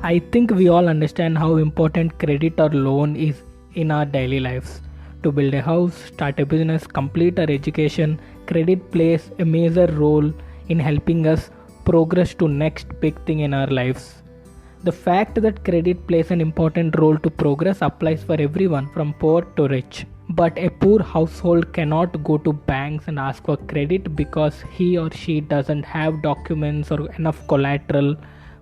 I think we all understand how important credit or loan is in our daily lives. To build a house, start a business, complete our education, credit plays a major role in helping us progress to next big thing in our lives. The fact that credit plays an important role to progress applies for everyone from poor to rich. But a poor household cannot go to banks and ask for credit because he or she doesn't have documents or enough collateral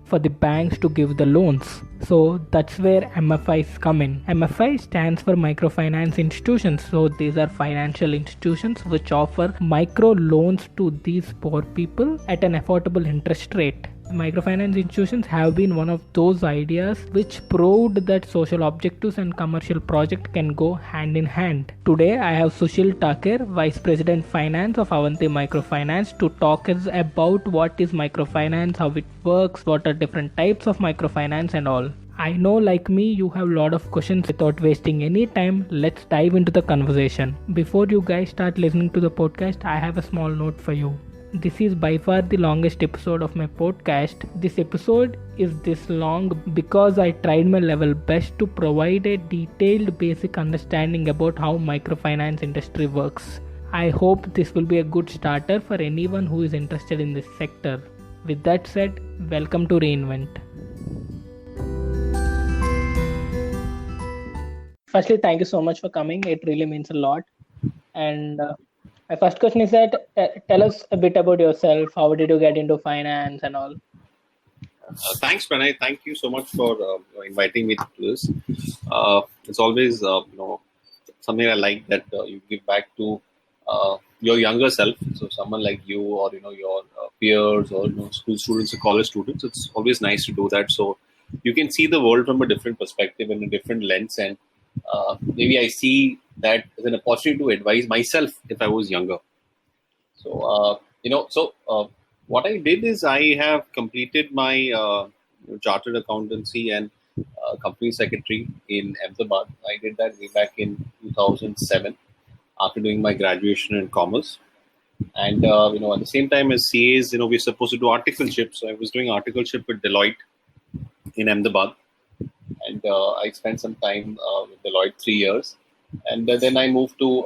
for the banks to give the loans. So that's where MFIs come in. MFI stands for microfinance institutions. So these are financial institutions which offer micro loans to these poor people at an affordable interest rate. Microfinance institutions have been one of those ideas which proved that social objectives and commercial project can go hand in hand. Today I have Sushil Takir, Vice President Finance of Avanti Microfinance, to talk us about what is microfinance, how it works, what are different types of microfinance and all. I know, like me, you have a lot of questions. Without wasting any time, let's dive into the conversation. Before you guys start listening to the podcast, I have a small note for you. This is by far the longest episode of my podcast. This episode is this long because I tried my level best to provide a detailed basic understanding about how microfinance industry works. I hope this will be a good starter for anyone who is interested in this sector. With that said, welcome to Reinvent. Firstly, thank you so much for coming. It really means a lot. And my first question is that tell us a bit about yourself. How did you get into finance and all? Thanks, Pranay. Thank you so much for inviting me to this. It's always something I like that you give back to your younger self. So someone like you, or your peers, or school students or college students. It's always nice to do that. So you can see the world from a different perspective and a different lens, and maybe I see that as an opportunity to advise myself if I was younger. So what I did is I have completed my chartered accountancy and company secretary in Ahmedabad. I did that way back in 2007 after doing my graduation in commerce. And at the same time as CAs, we're supposed to do articleship. So I was doing articleship with Deloitte in Ahmedabad, and I spent some time with Deloitte 3 years, and then I moved to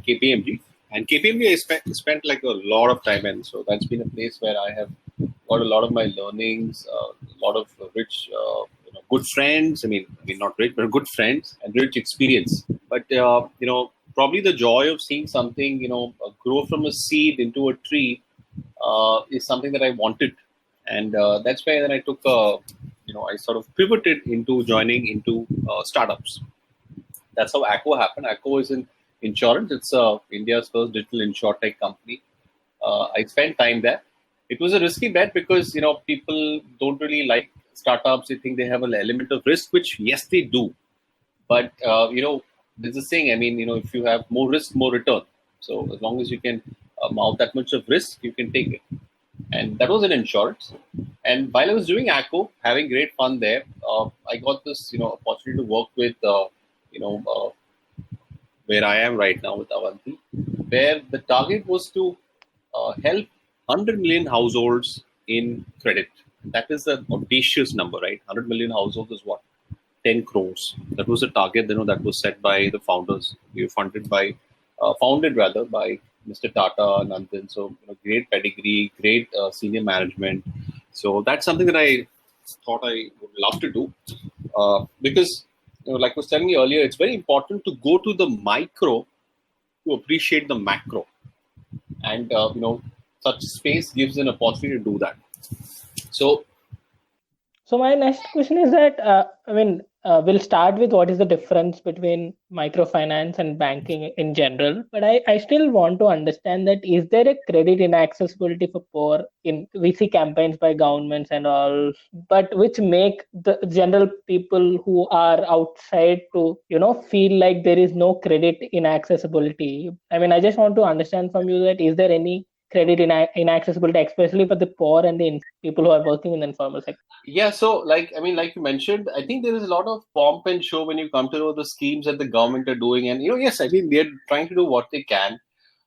KPMG. And KPMG I spent like a lot of time in, so that's been a place where I have got a lot of my learnings, a lot of rich, good friends. I mean, not rich, but good friends and rich experience. But probably the joy of seeing something, grow from a seed into a tree, is something that I wanted, and that's why then I took I sort of pivoted into joining into startups. That's how ACO happened. ACO is in insurance. It's India's first digital insurtech company. I spent time there. It was a risky bet because people don't really like startups. They think they have an element of risk, which yes they do. But there's a saying. I mean, if you have more risk, more return. So as long as you can mount that much of risk, you can take it. And that was in insurance. And while I was doing ACO, having great fun there, I got this opportunity to work with where I am right now with Avanti, where the target was to help 100 million households in credit. That is an audacious number, right? 100 million households is what? 10 crores. That was the target, that was set by the founders. We were founded rather by Mr. Tata, Nandan. So, great pedigree, great senior management. So that's something that I thought I would love to do because, like I was telling you earlier, it's very important to go to the micro to appreciate the macro, and such space gives an opportunity to do that. So my next question is that we'll start with what is the difference between microfinance and banking in general. But I still want to understand that is there a credit inaccessibility for poor in we see campaigns by governments and all, but which make the general people who are outside to feel like there is no credit inaccessibility. I just want to understand from you that is there any credit inaccessibility, especially for the poor and the people who are working in the informal sector? yeah, so like you mentioned, I think there is a lot of pomp and show when you come to know the schemes that the government are doing, and yes, I think they're trying to do what they can.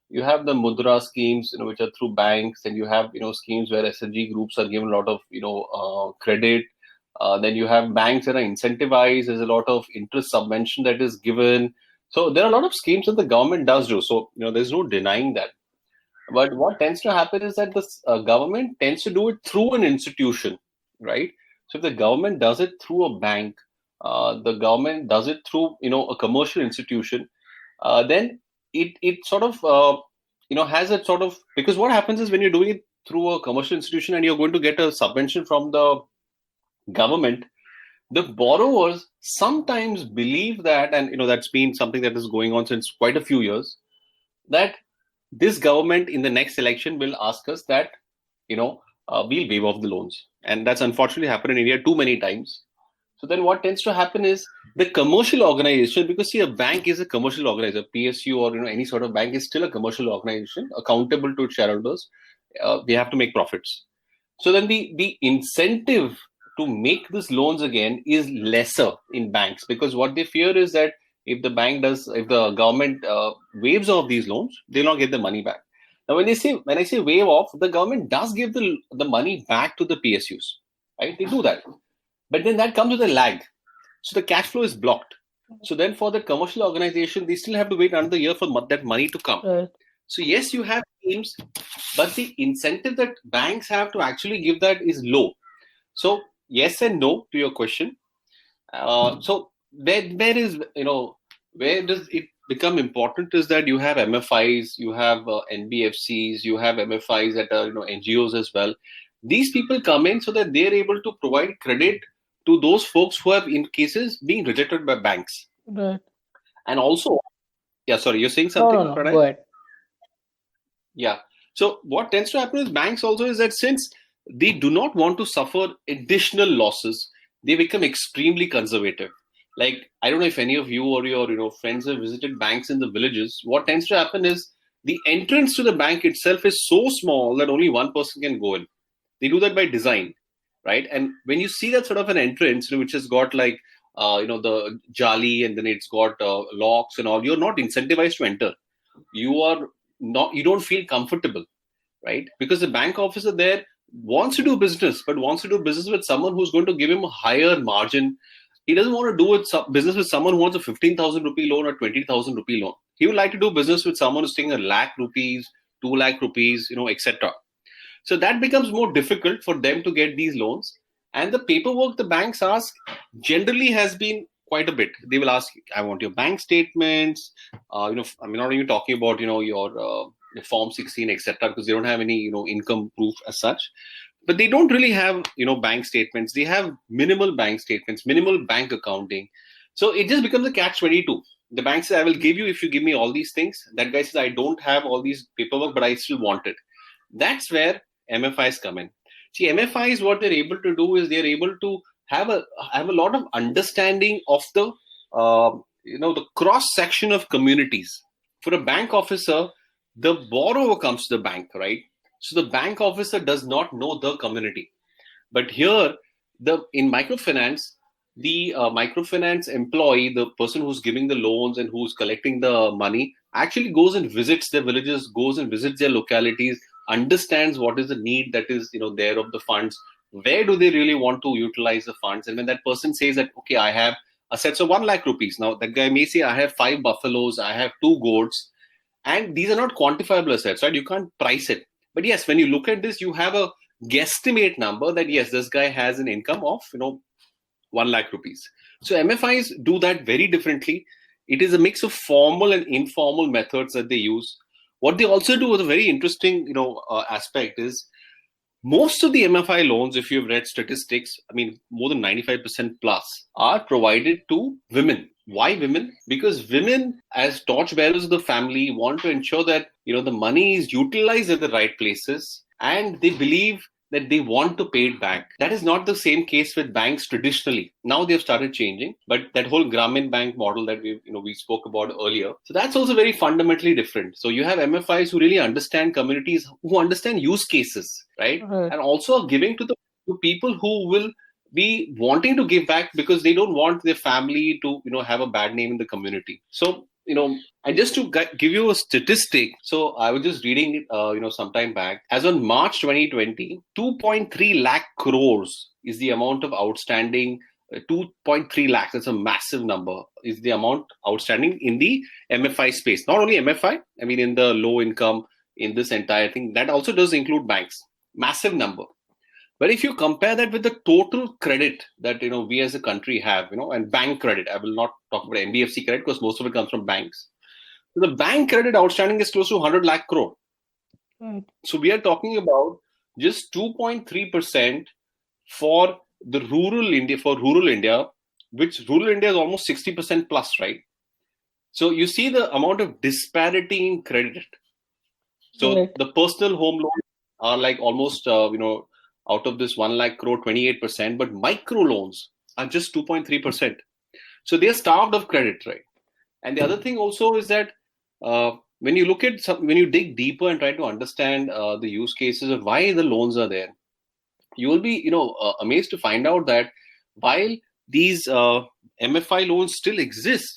You have the Mudra schemes, which are through banks, and you have schemes where SNG groups are given a lot of credit. Then you have banks that are incentivized. There's a lot of interest subvention that is given. So there are a lot of schemes that the government does do. So there's no denying that. But what tends to happen is that the government tends to do it through an institution, right? So if the government does it through a bank, the government does it through a commercial institution, then it sort of has a sort of, because what happens is when you're doing it through a commercial institution and you're going to get a subvention from the government, the borrowers sometimes believe that, and that's been something that is going on since quite a few years, that this government in the next election will ask us that we'll waive off the loans, and that's unfortunately happened in India too many times. So then what tends to happen is the commercial organization, because see, a bank is a commercial organizer, PSU or any sort of bank is still a commercial organization accountable to its shareholders. They have to make profits. So then the incentive to make these loans again is lesser in banks, because what they fear is that if the government waives off these loans, they'll not get the money back. Now, when I say waive off, the government does give the money back to the PSUs, right? They do that, but then that comes with a lag, so the cash flow is blocked. So then, for the commercial organization, they still have to wait another year for that money to come. Right. So yes, you have schemes, but the incentive that banks have to actually give that is low. So yes and no to your question. So there is, where does it become important is that you have MFIs, you have NBFCs, you have MFIs that are NGOs as well. These people come in so that they're able to provide credit to those folks who have in cases being rejected by banks. Right. And also, yeah, sorry, you're saying something? No, go ahead. Yeah. So what tends to happen with banks also is that since they do not want to suffer additional losses, they become extremely conservative. Like, I don't know if any of you or your friends have visited banks in the villages. What tends to happen is the entrance to the bank itself is so small that only one person can go in. They do that by design, right? And when you see that sort of an entrance, which has got like the jali, and then it's got locks and all, you're not incentivized to enter. You don't feel comfortable, right? Because the bank officer there wants to do business, but wants to do business with someone who's going to give him a higher margin. He doesn't want to do business with someone who wants a 15,000 rupee loan or 20,000 rupee loan. He would like to do business with someone who's taking 1 lakh rupees, 2 lakh rupees, etc. So that becomes more difficult for them to get these loans. And the paperwork the banks ask generally has been quite a bit. They will ask, I want your bank statements. I'm not even talking about, your Form 16, etc., because they don't have any, income proof as such. But they don't really have, bank statements. They have minimal bank statements, minimal bank accounting. So it just becomes a catch-22. The bank says, I will give you if you give me all these things. That guy says, I don't have all these paperwork, but I still want it. That's where MFIs come in. See, MFIs, what they're able to do is they're able to have a lot of understanding of the the cross section of communities. For a bank officer, the borrower comes to the bank, right? So the bank officer does not know the community. But here, in microfinance, the microfinance employee, the person who's giving the loans and who's collecting the money, actually goes and visits their villages, goes and visits their localities, understands what is the need that is there of the funds, where do they really want to utilize the funds. And when that person says that, okay, I have assets of 1 lakh rupees, now that guy may say, I have 5 buffaloes, I have 2 goats, and these are not quantifiable assets, right? You can't price it. But yes, when you look at this, you have a guesstimate number that yes, this guy has an income of 1 lakh rupees. So MFIs do that very differently. It is a mix of formal and informal methods that they use. What they also do with a very interesting aspect is most of the MFI loans, if you've read statistics, more than 95% plus are provided to women. Why women? Because women, as torchbearers of the family, want to ensure that the money is utilized at the right places, and they believe that they want to pay it back. That is not the same case with banks traditionally. Now they've started changing, but that whole Grameen Bank model that we spoke about earlier, so that's also very fundamentally different. So you have MFIs who really understand communities, who understand use cases, right? And also are giving to people who will be wanting to give back because they don't want their family to have a bad name in the community. So And just to give you a statistic, so I was just reading it, sometime back. As on March 2020, 2.3 lakh crores is the amount of outstanding. 2.3 lakhs, that's a massive number, is the amount outstanding in the MFI space. Not only MFI, I mean, in the low income, in this entire thing, that also does include banks. Massive number. But if you compare that with the total credit that we as a country have, and bank credit, I will not talk about NBFC credit because most of it comes from banks. So the bank credit outstanding is close to 100 lakh crore. Right. So we are talking about just 2.3% for the rural India, which rural India is almost 60% plus, right? So you see the amount of disparity in credit. So Right. the personal home loans are like almost, out of this 1 lakh crore, 28%, but micro loans are just 2.3%. So they are starved of credit, right? And the other thing also is that when you dig deeper and try to understand the use cases of why the loans are there, you will be, amazed to find out that while these MFI loans still exist,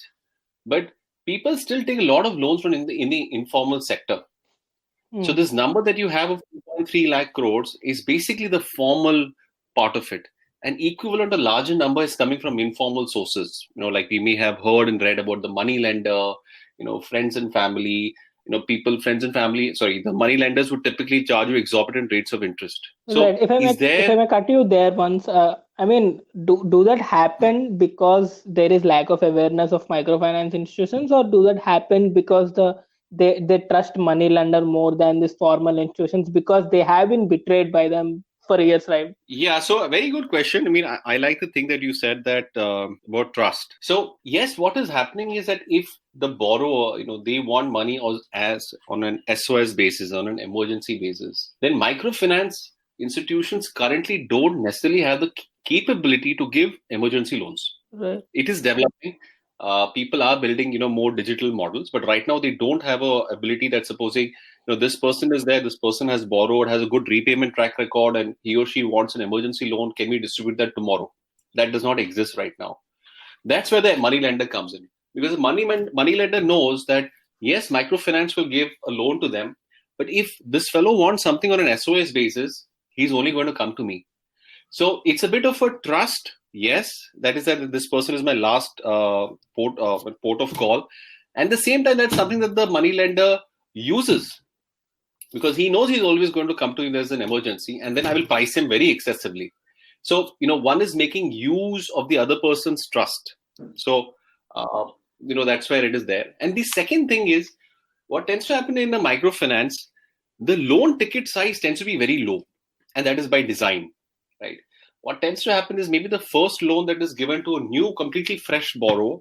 but people still take a lot of loans from in the informal sector. So this number that you have of 2.3 lakh crores is basically the formal part of it. An equivalent, a larger number is coming from informal sources. Like we may have heard and read about the money lender, friends and family, friends and family. Sorry, the money lenders would typically charge you exorbitant rates of interest. So Right. If I may cut you there once, I mean, do that happen because there is lack of awareness of microfinance institutions, or do that happen because they trust money lender more than these formal institutions because they have been betrayed by them for years, right? Yeah, so a very good question. I mean, I like the thing that you said that about trust. So yes, what is happening is that if the borrower, they want money as on an SOS basis, on an emergency basis, then microfinance institutions currently don't necessarily have the capability to give emergency loans. Right. It is developing. People are building, more digital models, but right now they don't have a ability that supposing, this person is there, this person has borrowed, has a good repayment track record, and he or she wants an emergency loan. Can we distribute that tomorrow? That does not exist right now. That's where the money lender comes in, because the money lender knows that yes, microfinance will give a loan to them, but if this fellow wants something on an SOS basis, he's only going to come to me. So it's a bit of a trust. Yes, that is that this person is my last port of call. And at the same time, that's something that the money lender uses because he knows he's always going to come to me there's an emergency, and then I will price him very excessively. So, one is making use of the other person's trust. So, that's where it is there. And the second thing is what tends to happen in a microfinance, the loan ticket size tends to be very low, and that is by design. Right. What tends to happen is maybe the first loan that is given to a new, completely fresh borrower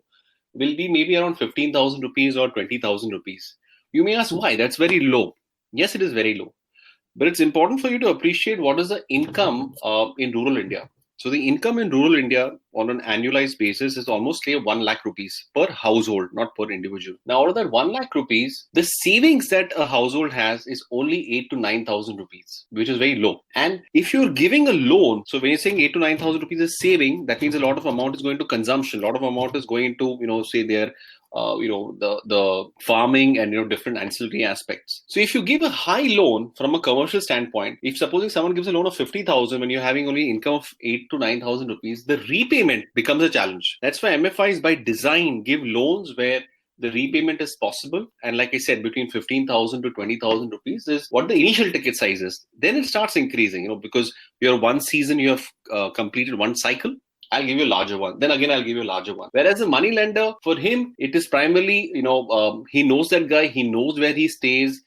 will be maybe around 15,000 rupees or 20,000 rupees. You may ask why? That's very low. Yes, it is very low. But it's important for you to appreciate what is the income in rural India. So the income in rural India on an annualized basis is almost say 1 lakh rupees per household, not per individual. Now, out of that 1 lakh rupees, the savings that a household has is only 8 to 9,000 rupees, which is very low. And if you're giving a loan, so when you're saying 8 to 9,000 rupees is saving, that means a lot of amount is going to consumption, a lot of amount is going to, say their the farming and different ancillary aspects. So if you give a high loan from a commercial standpoint, if supposing someone gives a loan of 50,000 when you're having only income of 8 to 9,000 rupees, the repayment becomes a challenge. That's why MFIs by design give loans where the repayment is possible, and like I said, between 15,000 to 20,000 rupees is what the initial ticket size is. Then it starts increasing, because your one season you have completed one cycle. I'll give you a larger one. Then again, I'll give you a larger one. Whereas a money lender, for him, it is primarily, he knows that guy. He knows where he stays.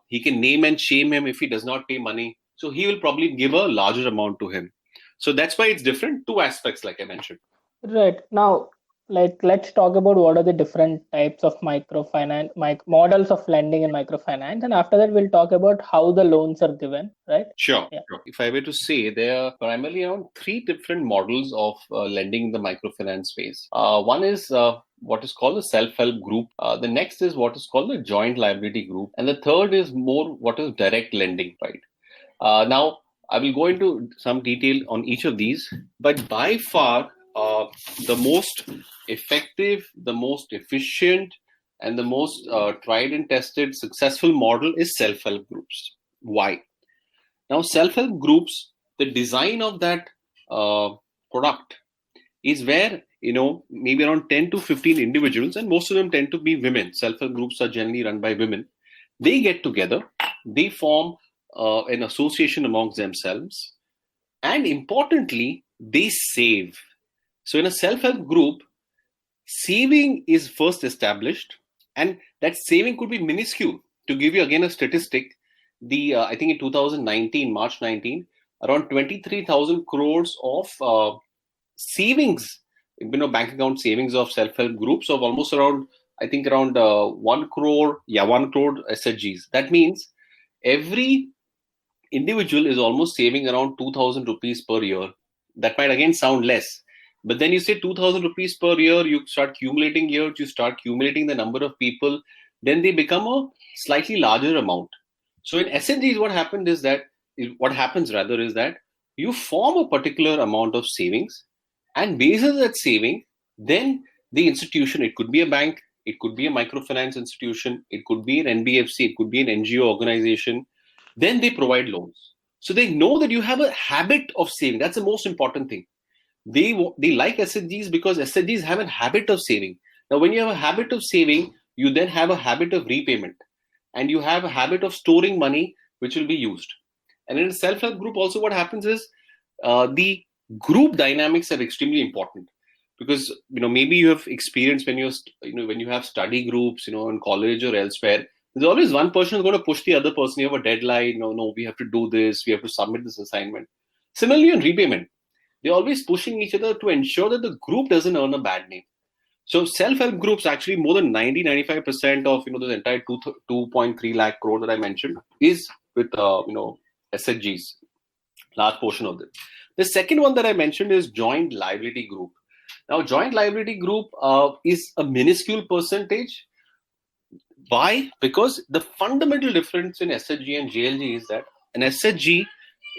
He can name and shame him if he does not pay money. So he will probably give a larger amount to him. So that's why it's different. Two aspects, like I mentioned. Right. Now, let's talk about what are the different types of microfinance, models of lending in microfinance, and after that we'll talk about how the loans are given, right? Sure. Yeah. Sure. If I were to say, there are primarily around three different models of lending in the microfinance space. One is what is called a self-help group. The next is what is called a joint liability group. And the third is more what is direct lending, right? Now, I will go into some detail on each of these, but by far, the most effective, the most efficient, and the most tried and tested successful model is self-help groups. Why? Now, self-help groups, the design of that product is where, maybe around 10 to 15 individuals, and most of them tend to be women. Self-help groups are generally run by women. They get together, they form an association amongst themselves, and importantly, they save. So in a self-help group, saving is first established, and that saving could be minuscule. To give you again a statistic, the I think in 2019, March 19, around 23,000 crores of savings, bank account savings of self-help groups of almost around, I think around 1 crore, 1 crore SHGs. That means every individual is almost saving around 2,000 rupees per year. That might again sound less, but then you say 2,000 rupees per year, you start accumulating years, you start accumulating the number of people, then they become a slightly larger amount. So in SNGs, what happens rather is that you form a particular amount of savings, and based on that saving, then the institution, it could be a bank, it could be a microfinance institution, it could be an NBFC, it could be an NGO organization, then they provide loans. So they know that you have a habit of saving. That's the most important thing. They like SHGs because SHGs have a habit of saving. Now, when you have a habit of saving, you then have a habit of repayment, and you have a habit of storing money which will be used. And in a self-help group also, what happens is the group dynamics are extremely important, because maybe you have experienced when when you have study groups, in college or elsewhere, there's always one person who's going to push the other person. You have a deadline, no, we have to do this, we have to submit this assignment. Similarly, in repayment, they're always pushing each other to ensure that the group doesn't earn a bad name. So self-help groups, actually more than 90-95% of the entire 2.3 lakh crore that I mentioned is with SHGs, large portion of it. The second one that I mentioned is joint liability group. Now, joint liability group is a minuscule percentage. Why? Because the fundamental difference in SHG and JLG is that an SHG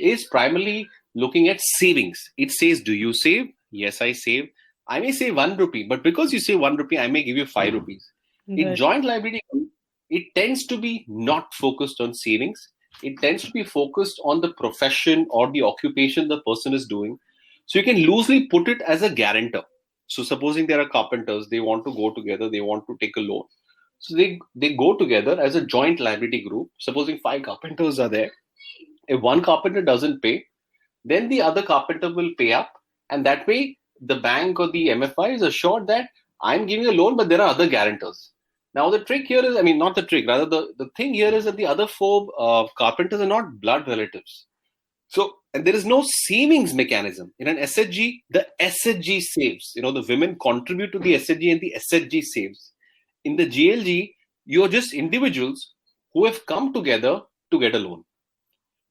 is primarily looking at savings. It says, do you save? Yes, I save. I may say 1 rupee, but because you say 1 rupee, I may give you 5 rupees. In joint liability group, it tends to be not focused on savings. It tends to be focused on the profession or the occupation the person is doing. So you can loosely put it as a guarantor. So supposing there are carpenters, they want to go together, they want to take a loan. So they go together as a joint liability group. Supposing 5 carpenters are there. If one carpenter doesn't pay, then the other carpenter will pay up. And that way, the bank or the MFI is assured that I'm giving a loan, but there are other guarantors. Now, the trick here is, not the trick, rather the thing here is that the other 4 carpenters are not blood relatives. So, and there is no savings mechanism. In an SHG, the SHG saves. The women contribute to the SHG and the SHG saves. In the JLG, you're just individuals who have come together to get a loan.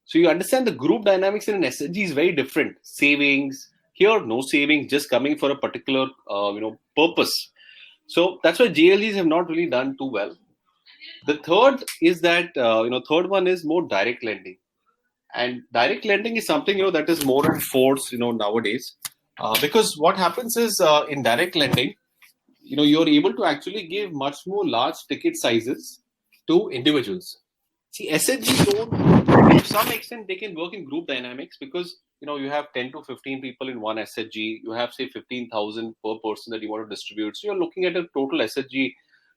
So you understand the group dynamics in an SHG is very different. Savings, here no savings, just coming for a particular purpose. So that's why JLGs have not really done too well. The third is that third one is more direct lending, and direct lending is something that is more in force nowadays, because what happens is in direct lending, you're able to actually give much more large ticket sizes to individuals. See, SHG loan, to some extent, they can work in group dynamics because you have 10 to 15 people in one SHG. You have say 15,000 per person that you want to distribute. So you're looking at a total SHG,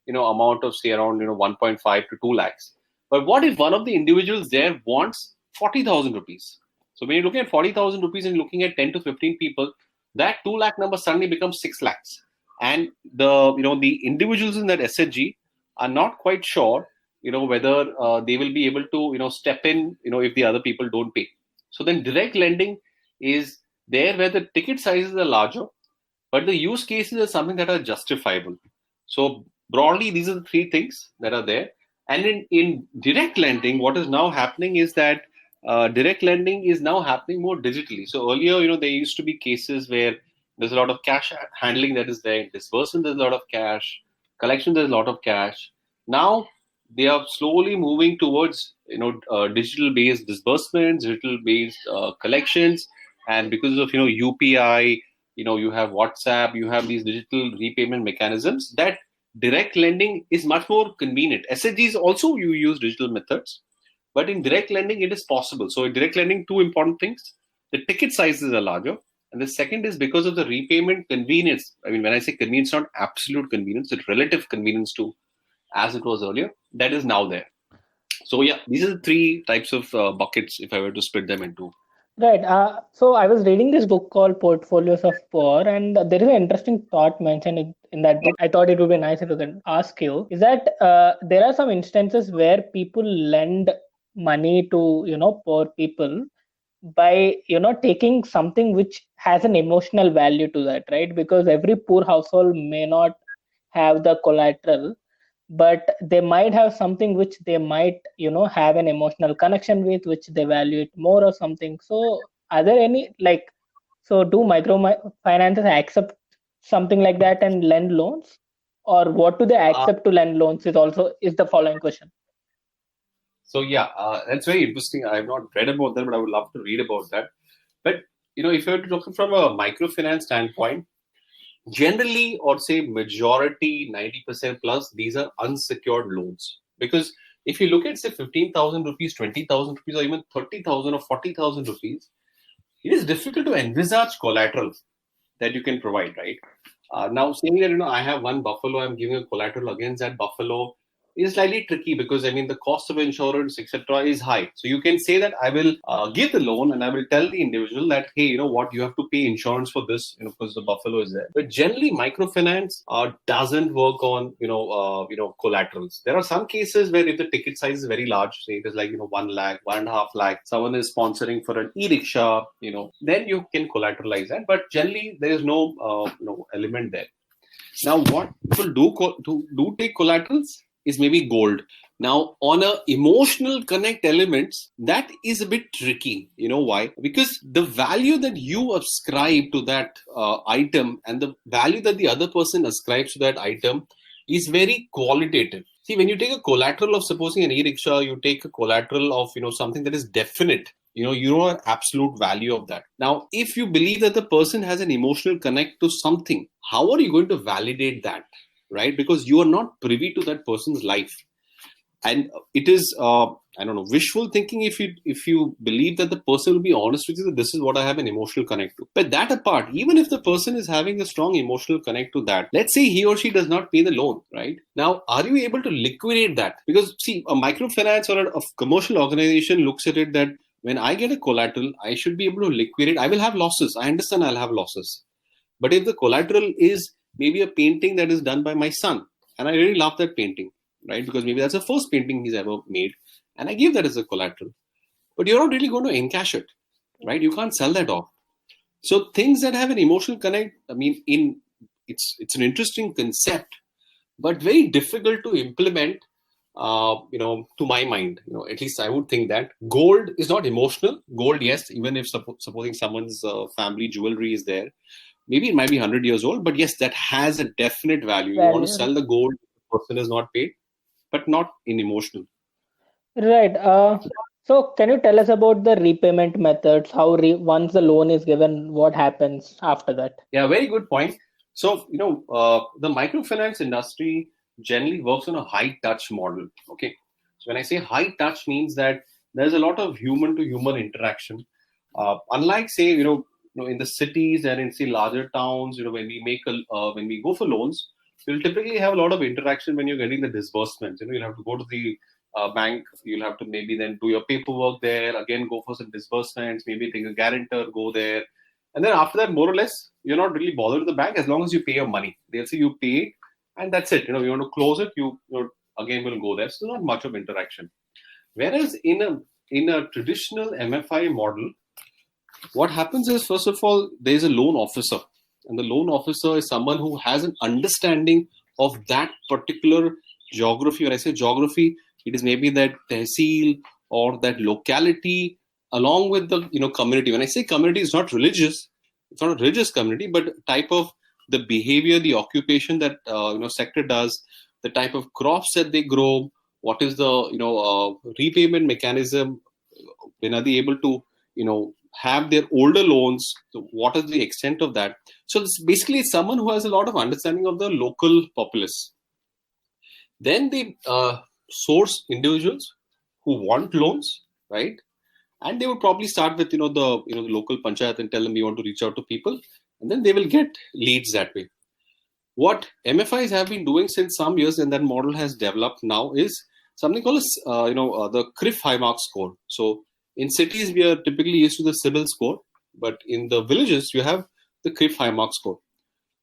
amount of say around 1.5 to 2 lakhs. But what if one of the individuals there wants 40,000 rupees? So when you're looking at 40,000 rupees and looking at 10 to 15 people, that 2 lakh number suddenly becomes 6 lakhs. And the individuals in that SHG are not quite sure whether they will be able to step in if the other people don't pay. So then direct lending is there where the ticket sizes are larger, but the use cases are something that are justifiable. So broadly, these are the 3 things that are there. And in direct lending, what is now happening is that direct lending is now happening more digitally. So earlier, there used to be cases where there's a lot of cash handling that is there. Disbursement, there's a lot of cash. Collection, there's a lot of cash. Now, they are slowly moving towards digital-based disbursements, digital-based collections, and because of UPI, you have WhatsApp, you have these digital repayment mechanisms that direct lending is much more convenient. SHGs also you use digital methods, but in direct lending it is possible. So in direct lending, two important things: the ticket sizes are larger, and the second is because of the repayment convenience. I mean, when I say convenience, not absolute convenience, it's relative convenience to as it was earlier. That is now there. So yeah, these are the three types of buckets if I were to split them into. Right. So I was reading this book called Portfolios of Poor, and there is an interesting thought mentioned in that book. I thought it would be nice if I could ask you, is that there are some instances where people lend money to, poor people by, taking something which has an emotional value to that, right? Because every poor household may not have the collateral, but they might have something which they might have an emotional connection with, which they value it more or something. So are there any, like, so do finances accept something like that and lend loans, or what do they accept to lend loans is the following question. So yeah, that's very interesting. I have not read about that, but I would love to read about that. But if you were to look from a microfinance standpoint, generally, or say majority, 90% plus, these are unsecured loans. Because if you look at say 15,000 rupees, 20,000 rupees, or even 30,000 or 40,000 rupees, it is difficult to envisage collateral that you can provide, right? Now, saying that I have one buffalo, I'm giving a collateral against that buffalo is slightly tricky, because I mean the cost of insurance, etc., is high. So you can say that I will give the loan and I will tell the individual that, hey, what, you have to pay insurance for this, because the buffalo is there. But generally, microfinance doesn't work on collaterals. There are some cases where if the ticket size is very large, say it is like 1 lakh, 1.5 lakh, someone is sponsoring for an e-rickshaw, then you can collateralize that. But generally, there is no element there. Now, what people do take collaterals is maybe gold. Now, on a emotional connect elements, that is a bit tricky. You know why? Because the value that you ascribe to that item and the value that the other person ascribes to that item is very qualitative. See, when you take a collateral of supposing an e-rickshaw, you take a collateral of something that is definite. You know absolute value of that. Now, if you believe that the person has an emotional connect to something, how are you going to validate that, right? Because you are not privy to that person's life, and it is wishful thinking if you believe that the person will be honest with you that this is what I have an emotional connect to. But that apart, even if the person is having a strong emotional connect to that, let's say he or she does not pay the loan, right? Now, are you able to liquidate that? Because see, a microfinance or a commercial organization looks at it that when I get a collateral, I should be able to liquidate. I will have losses. I understand I'll have losses. But if the collateral is maybe a painting that is done by my son, and I really love that painting, right? Because maybe that's the first painting he's ever made, and I give that as a collateral. But you're not really going to encash it, right? You can't sell that off. So things that have an emotional connect, I mean, it's an interesting concept, but very difficult to implement. To my mind, at least I would think that gold is not emotional. Gold, yes, even if supposing someone's family jewelry is there, maybe it might be 100 years old, but yes, that has a definite value. You want to sell the gold, the person is not paid, but not in emotional. Right. So can you tell us about the repayment methods? How once the loan is given, what happens after that? Yeah, very good point. So, the microfinance industry generally works on a high touch model. Okay. So when I say high touch means that there's a lot of human to human interaction. Unlike say, in the cities and in say larger towns, when we go for loans, you'll typically have a lot of interaction when you're getting the disbursements. You'll have to go to the bank, you'll have to maybe then do your paperwork there, again go for some disbursements, maybe take a guarantor, go there. And then after that, more or less, you're not really bothered with the bank as long as you pay your money. They'll say you pay, and that's it. You want to close it, you again will go there. So not much of interaction. Whereas in a traditional MFI model, what happens is, first of all, there's a loan officer, and the loan officer is someone who has an understanding of that particular geography. When I say geography, it is maybe that tehsil or that locality, along with the community. When I say community, it's not religious. It's not a religious community, but type of the behavior, the occupation that sector does, the type of crops that they grow, what is the repayment mechanism, when are they able to have their older loans, so what is the extent of that. So this basically is someone who has a lot of understanding of the local populace. Then they source individuals who want loans, right? And they would probably start with the local panchayat and tell them we want to reach out to people, and then they will get leads that way. What MFIs have been doing since some years, and that model has developed now, is something called the CRIF high mark score. So in cities we are typically used to the CIBIL score, but in the villages you have the CRIF high mark score.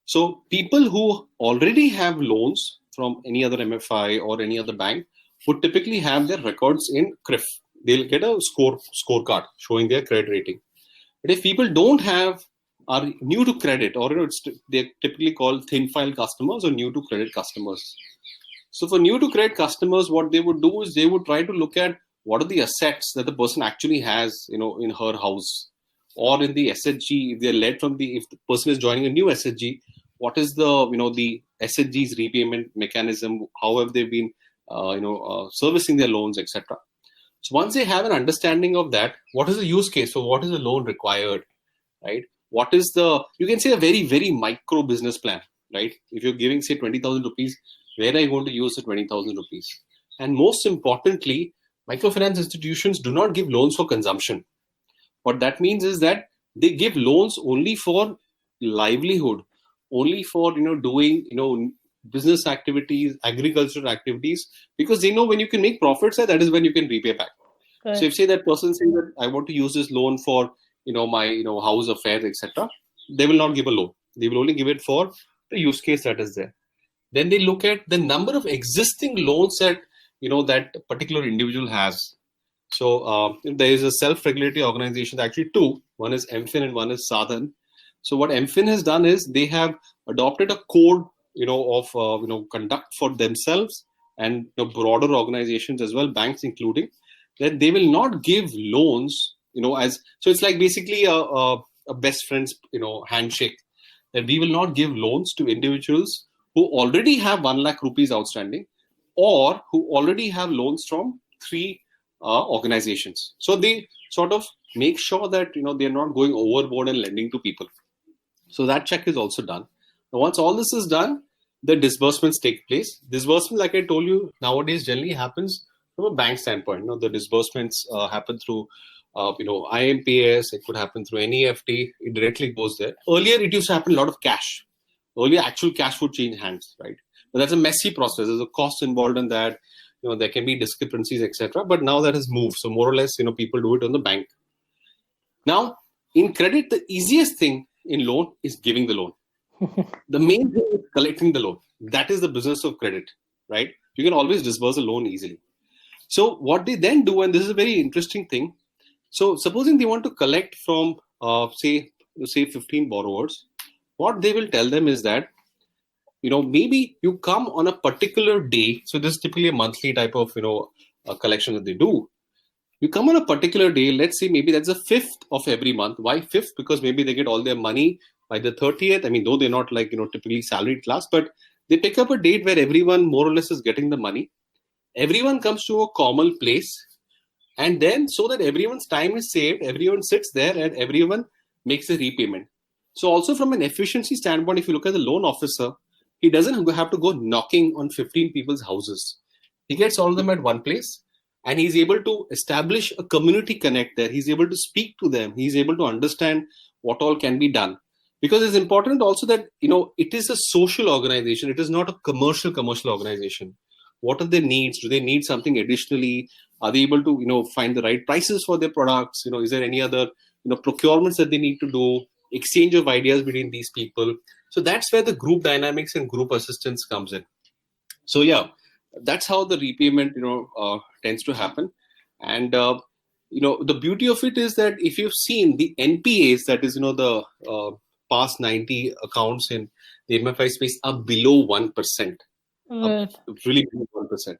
So people who already have loans from any other MFI or any other bank would typically have their records in CRIF. They'll get a scorecard showing their credit rating. But if people don't have, are new to credit, or they're typically called thin file customers or new to credit customers. So for new to credit customers, what they would do is they would try to look at what are the assets that the person actually has, in her house, or in the SHG. If they're led from if the person is joining a new SHG, what is the SHG's repayment mechanism? How have they been, servicing their loans, etc. So once they have an understanding of that, what is the use case? So what is the loan required, right? What is you can say a very, very micro business plan, right? If you're giving, say, 20,000 rupees, where are you going to use the 20,000 rupees? And most importantly, microfinance institutions do not give loans for consumption. What that means is that they give loans only for livelihood, only for, doing, business activities, agricultural activities, because they know when you can make profits, that is when you can repay back. Correct. So if, say, that person says that I want to use this loan for, my, house affairs, etc., they will not give a loan. They will only give it for the use case that is there. Then they look at the number of existing loans that, that particular individual has. So there is a self-regulatory organization, actually two. One is MFIN and one is Sadhan. So what MFIN has done is they have adopted a code, of conduct for themselves and broader organizations as well, banks including, that they will not give loans, as so it's like basically a best friend's handshake, that we will not give loans to individuals who already have 1 lakh rupees outstanding or who already have loans from three organizations. So they sort of make sure that they're not going overboard and lending to people. So that check is also done. Now, once all this is done, the disbursements take place. Disbursement, like I told you, nowadays generally happens from a bank standpoint. The disbursements happen through IMPS. It could happen through NEFT. It directly goes there. Earlier, it used to happen a lot of cash. Earlier, actual cash would change hands, right? But that's a messy process. There's a cost involved in that. There can be discrepancies, etc. But now that has moved. So more or less, people do it on the bank. Now, in credit, the easiest thing in loan is giving the loan. The main thing is collecting the loan. That is the business of credit, right? You can always disburse a loan easily. So what they then do, and this is a very interesting thing. So supposing they want to collect from, say 15 borrowers, what they will tell them is that, maybe you come on a particular day. So this is typically a monthly type of, collection that they do. You come on a particular day, let's say maybe that's the 5th of every month. Why 5th? Because maybe they get all their money by the 30th. I mean, though they're not like, typically salaried class, but they pick up a date where everyone more or less is getting the money. Everyone comes to a common place. And then so that everyone's time is saved, everyone sits there and everyone makes a repayment. So also from an efficiency standpoint, if you look at the loan officer, he doesn't have to go knocking on 15 people's houses. He gets all of them at one place. And he's able to establish a community connect there. He's able to speak to them. He's able to understand what all can be done. Because it's important also that, it is a social organization. It is not a commercial organization. What are their needs? Do they need something additionally? Are they able to, find the right prices for their products? Is there any other, procurements that they need to do? Exchange of ideas between these people. So that's where the group dynamics and group assistance comes in. So yeah, that's how the repayment tends to happen. And the beauty of it is that if you've seen the NPAs, that is the past 90 accounts in the MFI space are below 1%. Right. Really below 1%,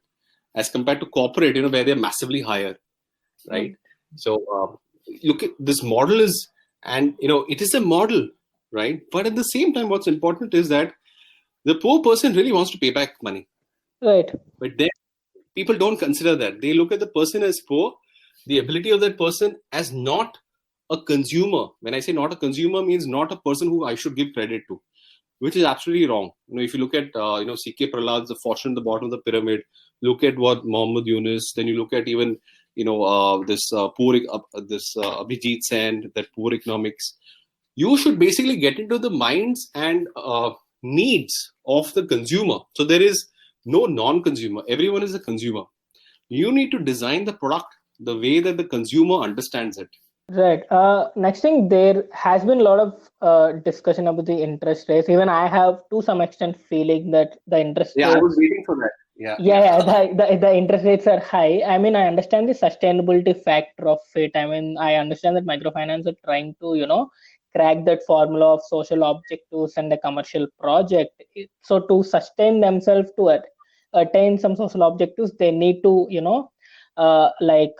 as compared to corporate, where they're massively higher, right? So look at this model is, and it is a model, right? But at the same time, what's important is that the poor person really wants to pay back money. Right. But then people don't consider that. They look at the person as poor, the ability of that person as not a consumer. When I say not a consumer, means not a person who I should give credit to. which is absolutely wrong. If you look at C.K. Prahlad's The Fortune at the Bottom of the Pyramid, look at what Muhammad Yunus, then you look at even this Abhijit Sen, that poor economics. You should basically get into the minds and needs of the consumer. So there is no non-consumer. Everyone is a consumer. You need to design the product the way that the consumer understands it. Right. Next thing, there has been a lot of discussion about the interest rates. Even I have, to some extent, feeling that the interest Yeah, rates. I was waiting for that. The interest rates are high. I mean, I understand the sustainability factor of it. I mean, I understand that microfinance are trying to, crack that formula of social objectives and a commercial project. So to sustain themselves to attain some social objectives, they need to, like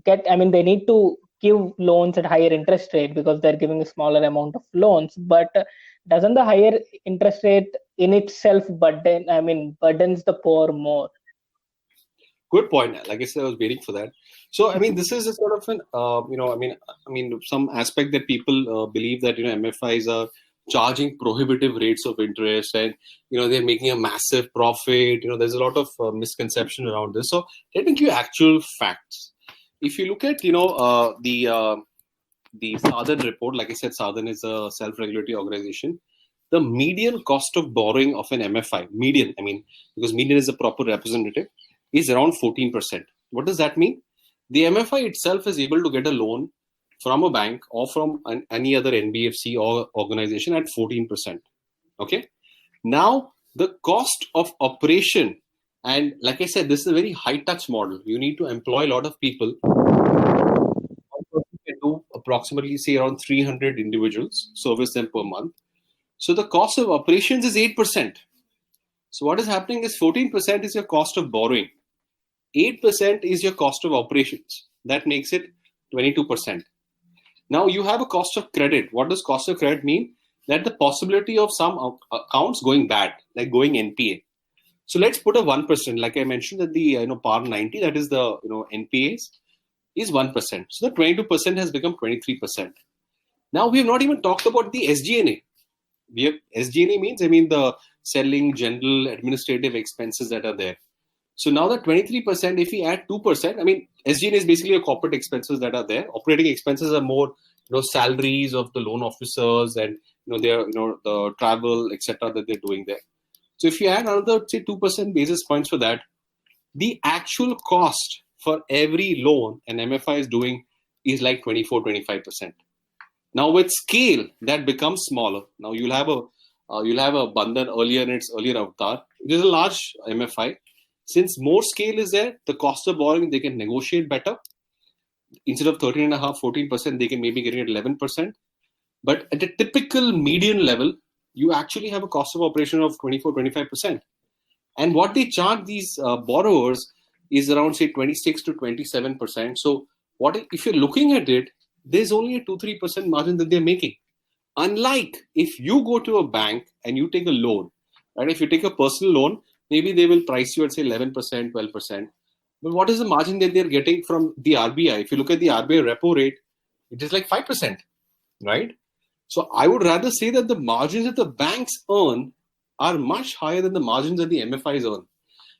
they need to give loans at higher interest rate because they're giving a smaller amount of loans. But doesn't the higher interest rate in itself burdens the poor more? Good point. Like I said, I was waiting for that. So, this is a sort of an, some aspect that people believe that, MFIs are charging prohibitive rates of interest and, they're making a massive profit. There's a lot of misconception around this. So, let me give you actual facts. If you look at, the Sadhan report, like I said, Sadhan is a self-regulatory organization. The median cost of borrowing of an MFI, because median is a proper representative, is around 14%. What does that mean? The MFI itself is able to get a loan from a bank or from any other NBFC or organization at 14%. Okay. Now, the cost of operation, and like I said, this is a very high-touch model. You need to employ a lot of people. One person can do approximately, say, around 300 individuals, service them per month. So the cost of operations is 8%. So what is happening is 14% is your cost of borrowing. 8% is your cost of operations. That makes it 22%. Now you have a cost of credit. What does cost of credit mean? That the possibility of some accounts going bad, like going NPA. So let's put a 1%. Like I mentioned that the PAR 90, that is the NPAs, is 1%. So the 22% has become 23%. Now we have not even talked about the SG&A. SG&A means the selling, general, administrative expenses that are there. So now the 23%, if we add 2%, SG&A is basically your corporate expenses that are there. Operating expenses are more, salaries of the loan officers and the travel, etc. that they're doing there. So if you add another, say, 2% basis points for that, the actual cost for every loan an MFI is doing is like 24-25%. Now with scale, that becomes smaller. Now you'll have a Bandhan earlier in its earlier avatar. It is a large MFI. Since more scale is there, the cost of borrowing, they can negotiate better. Instead of 13.5%, 14%, they can maybe get it at 11%. But at a typical median level, you actually have a cost of operation of 24-25%. And what they charge these borrowers is around, say, 26 to 27%. So if you're looking at it, there's only a 2-3% margin that they're making. Unlike if you go to a bank and you take a loan, right? If you take a personal loan, maybe they will price you at, say, 11%, 12%. But what is the margin that they're getting from the RBI? If you look at the RBI repo rate, it is like 5%, right? So I would rather say that the margins that the banks earn are much higher than the margins that the MFIs earn.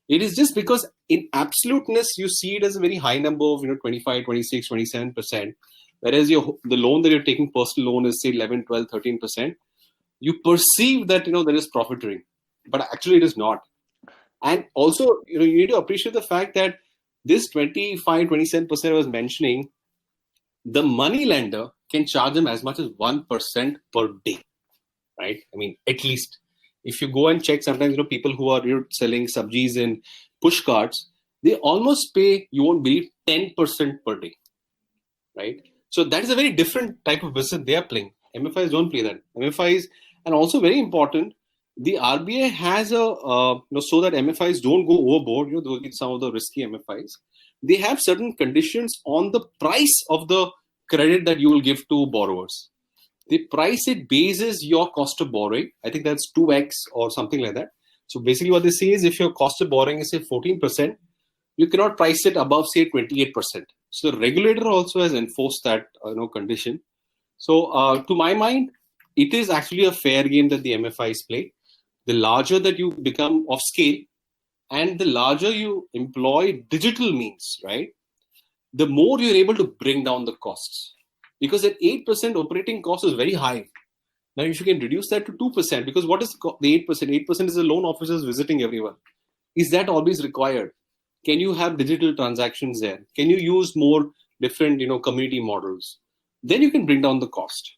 It is just because in absoluteness, you see it as a very high number of 25, 26, 27%. Whereas the loan that you're taking, personal loan, is say 11, 12, 13%. You perceive that there is profiteering, but actually it is not. And also, you need to appreciate the fact that this 25, 27% I was mentioning, the money lender can charge them as much as 1% per day, right? At least. If you go and check, sometimes people who are selling sabjis in push carts, they almost pay, you won't believe, 10% per day, right? So that is a very different type of business they are playing. MFIs don't play that. MFIs, and also very important, the RBI has so that MFIs don't go overboard, some of the risky MFIs, they have certain conditions on the price of the credit that you will give to borrowers. They price it bases your cost of borrowing. I think that's 2x or something like that. So basically what they say is if your cost of borrowing is, say, 14%, you cannot price it above, say, 28%. So the regulator also has enforced that condition. So to my mind, it is actually a fair game that the MFIs play. The larger that you become of scale, and the larger you employ digital means, right, the more you're able to bring down the costs. Because at 8% operating cost is very high. Now, if you can reduce that to 2%, because what is the 8%? 8% is the loan officers visiting everyone. Is that always required? Can you have digital transactions there? Can you use more different, community models? Then you can bring down the cost.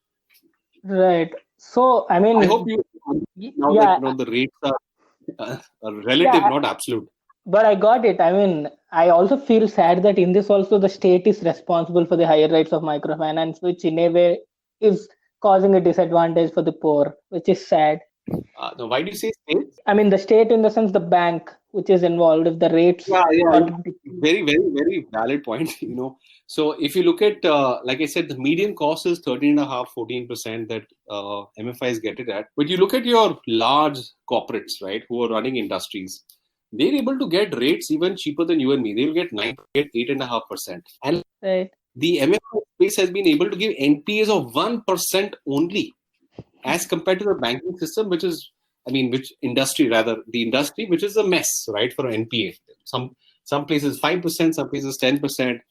Right. So, I I mean, hope you now that yeah, the rates are relative, yeah, not absolute. but I got it. I mean, I also feel sad that in this also the state is responsible for the higher rates of microfinance, which in a way is causing a disadvantage for the poor, which is sad. Now, why do you say states? I mean, the state in the sense the bank which is involved, if the rates Yeah. are Very, very, very valid point. So if you look at, like I said, the median cost is 13.5, 14% that MFIs get it at. But you look at your large corporates, right, who are running industries, they're able to get rates even cheaper than you and me. They'll get 8.5%. And right, the MFI space has been able to give NPAs of 1% only, as compared to the banking system, which is, which industry rather, the industry, which is a mess, right, for an NPA. Some places 5%, some places 10%.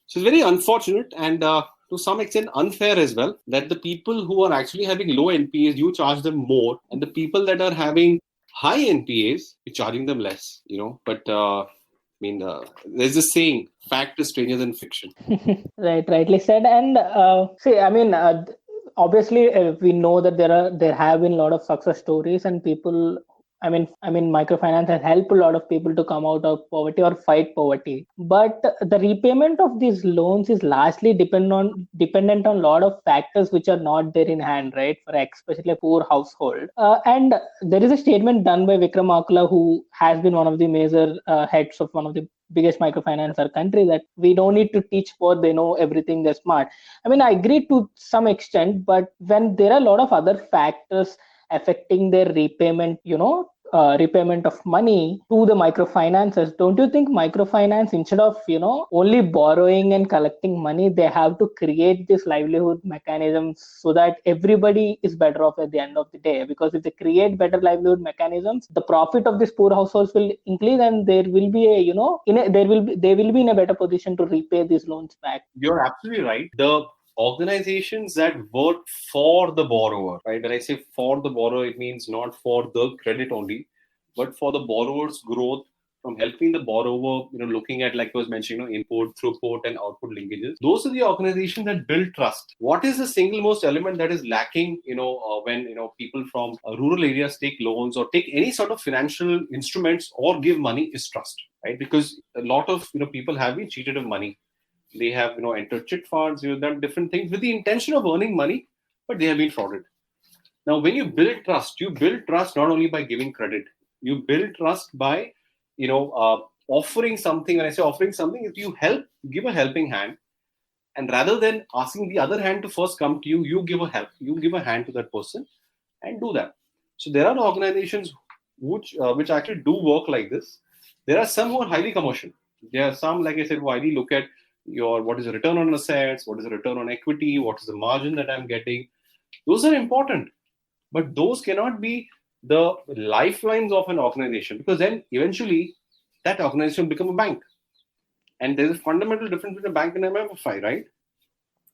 So it's very unfortunate and to some extent unfair as well, that the people who are actually having low NPAs, you charge them more, and the people that are having high NPAs, you're charging them less. But there's this saying, fact is stranger than fiction. right, rightly said. And see, I mean, obviously, we know that there have been a lot of success stories, and people. I mean, microfinance has helped a lot of people to come out of poverty or fight poverty. But the repayment of these loans is largely dependent on a lot of factors which are not there in hand, right? For especially a poor household. And there is a statement done by Vikram Akula, who has been one of the major heads of one of the biggest microfinancer country, that we don't need to teach poor, they know everything, they're smart. I mean, I agree to some extent, but when there are a lot of other factors affecting their repayment, repayment of money to the microfinances, don't you think microfinance, instead of only borrowing and collecting money, they have to create this livelihood mechanisms so that everybody is better off at the end of the day? Because if they create better livelihood mechanisms, the profit of these poor households will increase, and there will be a they will be in a better position to repay these loans back. You're absolutely right. The organizations that work for the borrower, right? When I say for the borrower, it means not for the credit only, but for the borrower's growth, from helping the borrower, looking at, like I was mentioning, input, throughput, and output linkages. Those are the organizations that build trust. What is the single most element that is lacking, when, people from rural areas take loans or take any sort of financial instruments or give money, is trust, right? Because a lot of, people have been cheated of money. They have, entered chit funds, done different things with the intention of earning money, but they have been frauded. Now, when you build trust not only by giving credit, you build trust by, offering something. When I say offering something, if you give a helping hand, and rather than asking the other hand to first come to you, you give a hand to that person and do that. So there are organizations which actually do work like this. There are some who are highly commercial. There are some, like I said, who highly look at what is the return on assets, what is the return on equity, what is the margin that I'm getting. Those are important, but those cannot be the lifelines of an organization, because then eventually that organization will become a bank. And there's a fundamental difference between a bank and an MFI, right?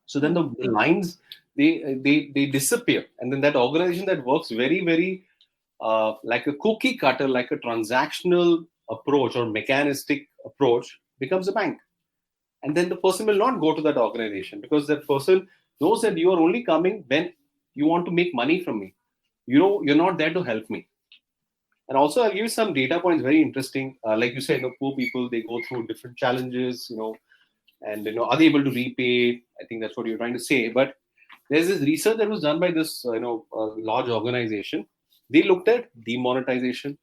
So then the lines, they disappear, and then that organization that works very, very like a cookie cutter, like a transactional approach or mechanistic approach, becomes a bank. And then the person will not go to that organization, because that person knows that you are only coming when you want to make money from me. You're not there to help me. And also, I'll give you some data points, very interesting. Like you said, poor people, they go through different challenges, and are they able to repay? I think that's what you're trying to say. But there's this research that was done by this large organization. They looked at demonetization.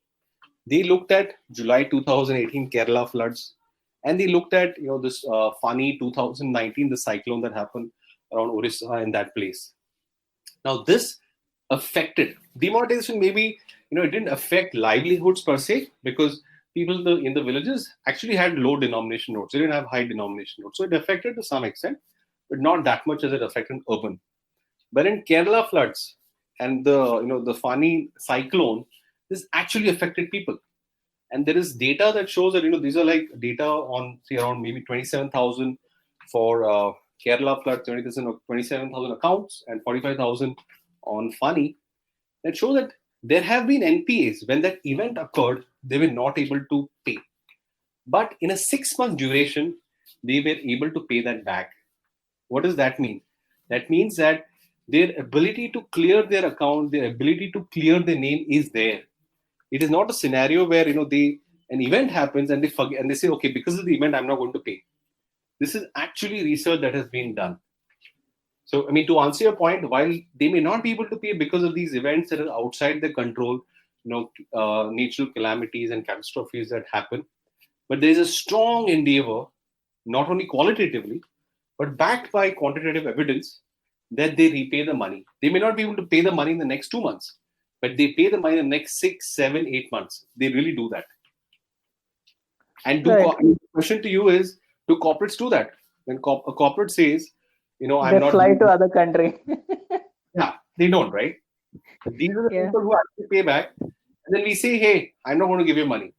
They looked at July 2018 Kerala floods, and they looked at this funny 2019, the cyclone that happened around Orissa in that place. Now this affected demonetization. Maybe it didn't affect livelihoods per se, because people in the villages actually had low denomination notes. They didn't have high denomination notes, so it affected to some extent, but not that much as it affected urban. But in Kerala floods, and the Fani cyclone, this actually affected people. And there is data that shows that these are like data on say around maybe 27,000 for Kerala flood, 27,000 accounts, and 45,000 on Fani, that show that there have been NPAs when that event occurred, they were not able to pay. But in a 6-month duration, they were able to pay that back. What does that mean? That means that their ability to clear their account, their ability to clear their name is there. It is not a scenario where an event happens and they forget and they say, okay, because of the event, I'm not going to pay. This is actually research that has been done. So, I mean, to answer your point, while they may not be able to pay because of these events that are outside their control, natural calamities and catastrophes that happen, but there is a strong endeavor, not only qualitatively, but backed by quantitative evidence, that they repay the money. They may not be able to pay the money in the next 2 months, but they pay the money in the next 6, 7, 8 months. They really do that. And Right. the question to you is, do corporates do that? When a corporate says, I'm They not fly doing to this, other country. yeah, they don't, right? These are the Yeah. people who actually pay back. And then we say, hey, I'm not going to give you money.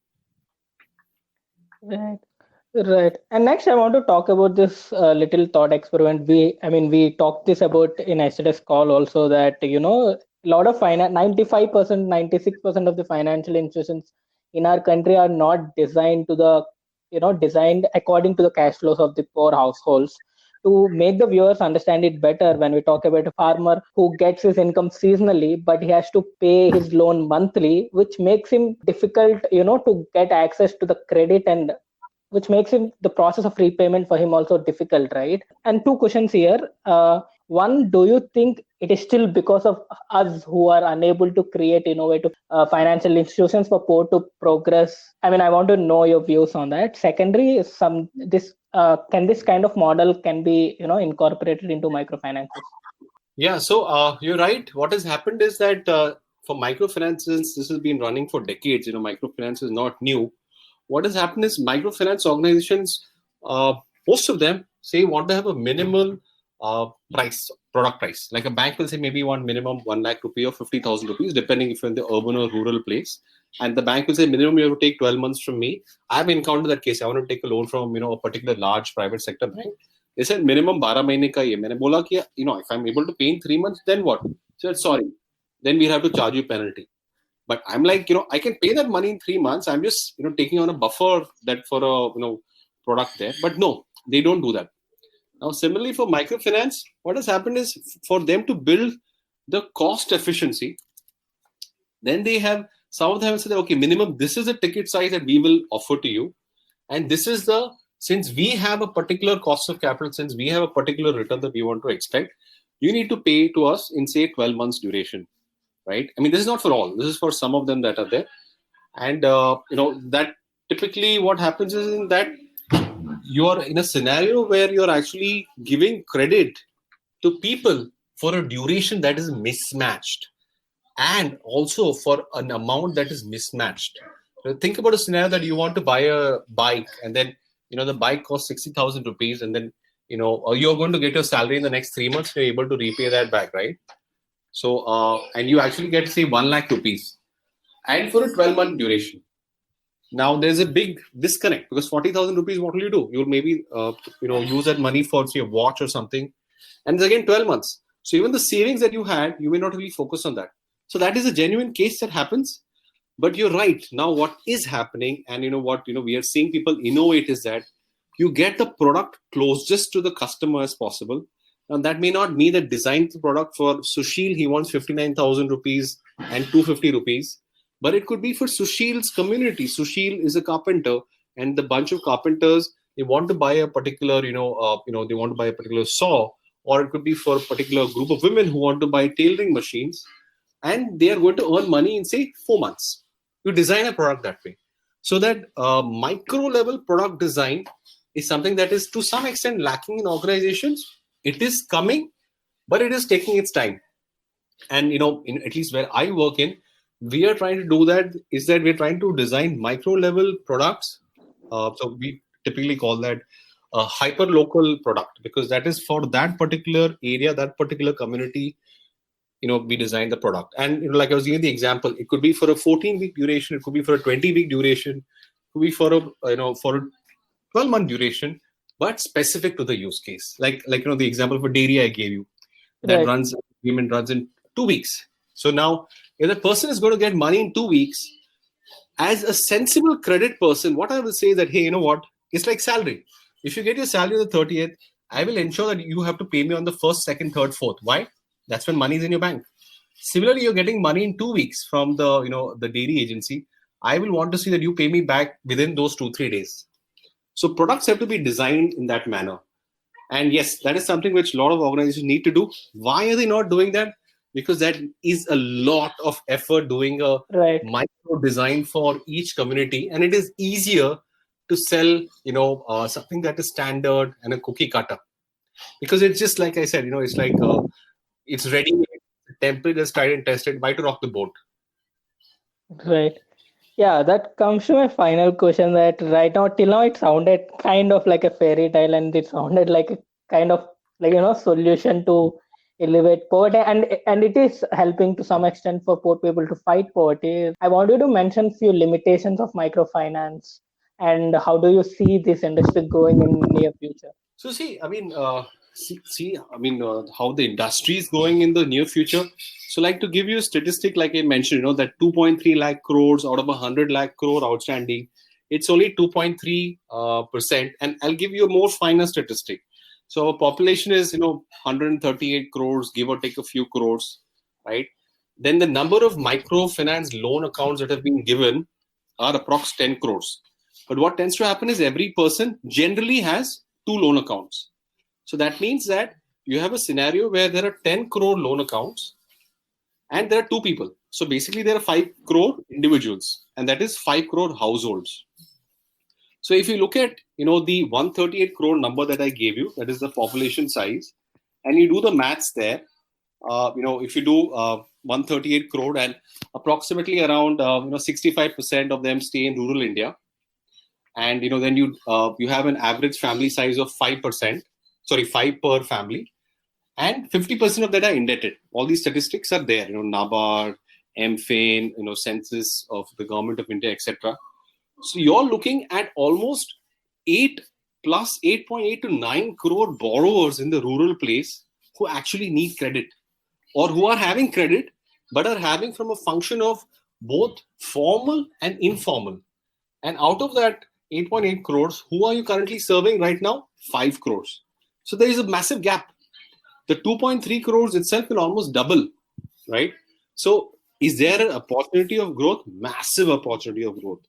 Right. Right. And next, I want to talk about this little thought experiment. We talked this about in yesterday's call also that, a lot of 95%, 96% of the financial institutions in our country are not designed designed according to the cash flows of the poor households. To make the viewers understand it better, when we talk about a farmer who gets his income seasonally, but he has to pay his loan monthly, which makes him difficult, to get access to the credit, and which makes him the process of repayment for him also difficult, right? And two questions here. One, do you think it is still because of us who are unable to create innovative financial institutions for poor to progress? I mean, I want to know your views on that. Secondary is can this kind of model can be incorporated into microfinances? Yeah, so you're right. What has happened is that for microfinances, this has been running for decades. Microfinance is not new. What has happened is microfinance organizations, most of them say want to have a minimal product price. Like a bank will say maybe you want minimum 1 lakh rupee or 50,000 rupees, depending if you're in the urban or rural place. And the bank will say minimum you have to take 12 months from me. I've encountered that case. I want to take a loan from a particular large private sector bank. They said minimum 12 महीने का ये मैंने बोला कि if I'm able to pay in 3 months, then what? He said sorry, then we'll have to charge you penalty. But I'm like, I can pay that money in 3 months. I'm just taking on a buffer that for a product there. But no, they don't do that. Now similarly for microfinance, what has happened is for them to build the cost efficiency, then they have some of them say, okay, minimum this is the ticket size that we will offer to you, and this is since we have a particular cost of capital, since we have a particular return that we want to expect, you need to pay to us in say 12 months duration, right? I mean, this is not for all. This is for some of them that are there, and that typically what happens is in that you are in a scenario where you're actually giving credit to people for a duration that is mismatched, and also for an amount that is mismatched. Think about a scenario that you want to buy a bike, and then the bike costs 60,000 rupees, and then you're going to get your salary in the next 3 months. You're able to repay that back, right? So and you actually get say 1 lakh rupees, and for a 12-month duration. Now there's a big disconnect because 40,000 rupees, what will you do? You'll maybe use that money for say a watch or something, and it's again 12 months. So even the savings that you had, you may not really focus on that. So that is a genuine case that happens. But you're right. Now what is happening, and what we are seeing people innovate, is that you get the product closest to the customer as possible. And that may not mean that design the product for Sushil, he wants 59,000 rupees and 250 rupees. But it could be for Sushil's community. Sushil is a carpenter, and the bunch of carpenters, they want to buy a particular, they want to buy a particular saw, or it could be for a particular group of women who want to buy tailoring machines, and they are going to earn money in say 4 months. You design a product that way. So that micro level product design is something that is to some extent lacking in organizations. It is coming, but it is taking its time. And at least where I work in, we are trying to do that, is that we're trying to design micro level products. So we typically call that a hyper local product, because that is for that particular area, that particular community, we design the product. And like I was giving the example, it could be for a 14-week duration, it could be for a 20-week duration, it could be for a for a 12-month duration, but specific to the use case. Like the example of a dairy I gave you, that Right. agreement runs in 2 weeks. So now, if the person is going to get money in 2 weeks, as a sensible credit person, what I will say is that, hey, you know what? It's like salary. If you get your salary on the 30th, I will ensure that you have to pay me on the first, second, third, fourth. Why? That's when money is in your bank. Similarly, you're getting money in 2 weeks from the dairy agency. I will want to see that you pay me back within those 2-3 days. So products have to be designed in that manner. And yes, that is something which a lot of organizations need to do. Why are they not doing that? Because that is a lot of effort doing a Right. micro design for each community, and it is easier to sell, something that is standard and a cookie cutter, because it's just like I said, it's like it's ready, template is tried and tested. Why to rock the boat? Right. Yeah, that comes to my final question. That right now, till now, it sounded kind of like a fairy tale, and it sounded like a kind of like solution to elevate poverty, and it is helping to some extent for poor people to fight poverty. I want you to mention few limitations of microfinance, and how do you see this industry growing in near future? So see, I mean, how the industry is going in the near future. So, like to give you a statistic, like I mentioned, that 2.3 lakh crores out of 100 lakh crore outstanding, it's only 2.3%. And I'll give you a more finer statistic. So, our population is 138 crores, give or take a few crores, right? Then the number of microfinance loan accounts that have been given are approx 10 crores. But what tends to happen is every person generally has 2 loan accounts. So that means that you have a scenario where there are 10 crore loan accounts and there are 2 people. So basically there are 5 crore individuals, and that is 5 crore households. So if you look at the 138 crore number that I gave you, that is the population size, and you do the maths there, if you do 138 crore and approximately around 65% of them stay in rural India, and then you have an average family size of 5%, sorry, 5 per family, and 50% of that are indebted. All these statistics are there, NABARD, MFIN, census of the government of India, etc. So you're looking at almost 8 plus 8.8 to 9 crore borrowers in the rural place who actually need credit, or who are having credit but are having from a function of both formal and informal. And out of that 8.8 crores, who are you currently serving right now? 5 crores. So there is a massive gap. The 2.3 crores itself will almost double, right? So is there an opportunity of growth? Massive opportunity of growth.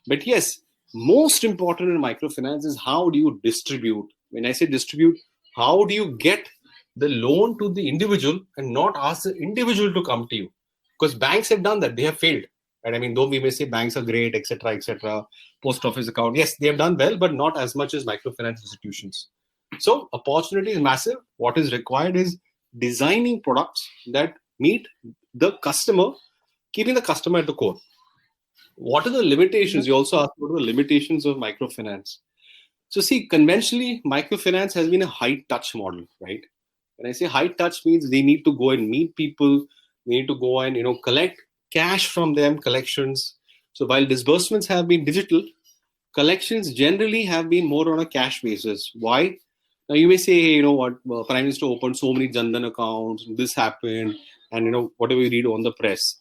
But yes, most important in microfinance is how do you distribute? When I say distribute, how do you get the loan to the individual and not ask the individual to come to you? Because banks have done that. They have failed. Right? I mean, though we may say banks are great, etc., etc., post office account, yes, they have done well, but not as much as microfinance institutions. So opportunity is massive. What is required is designing products that meet the customer, keeping the customer at the core. What are the limitations? You also asked what are the limitations of microfinance. So see, conventionally, microfinance has been a high touch model, right? When I say high touch means they need to go and meet people, they need to go and collect cash from them, collections. So while disbursements have been digital, collections generally have been more on a cash basis. Why? Now you may say, hey, what, Prime Minister opened so many Jandan accounts, this happened, and whatever you read on the press,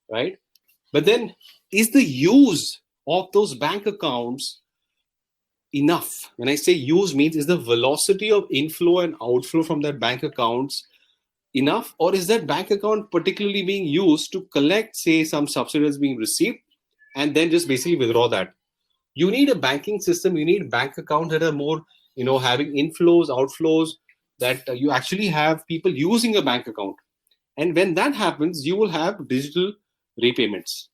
right? But then, is the use of those bank accounts enough? When I say use means, is the velocity of inflow and outflow from that bank accounts enough, or is that bank account particularly being used to collect, say, some subsidies being received and then just basically withdraw that? You need a banking system, you need bank accounts that are more having inflows, outflows, that you actually have people using a bank account. And when that happens, you will have digital repayments.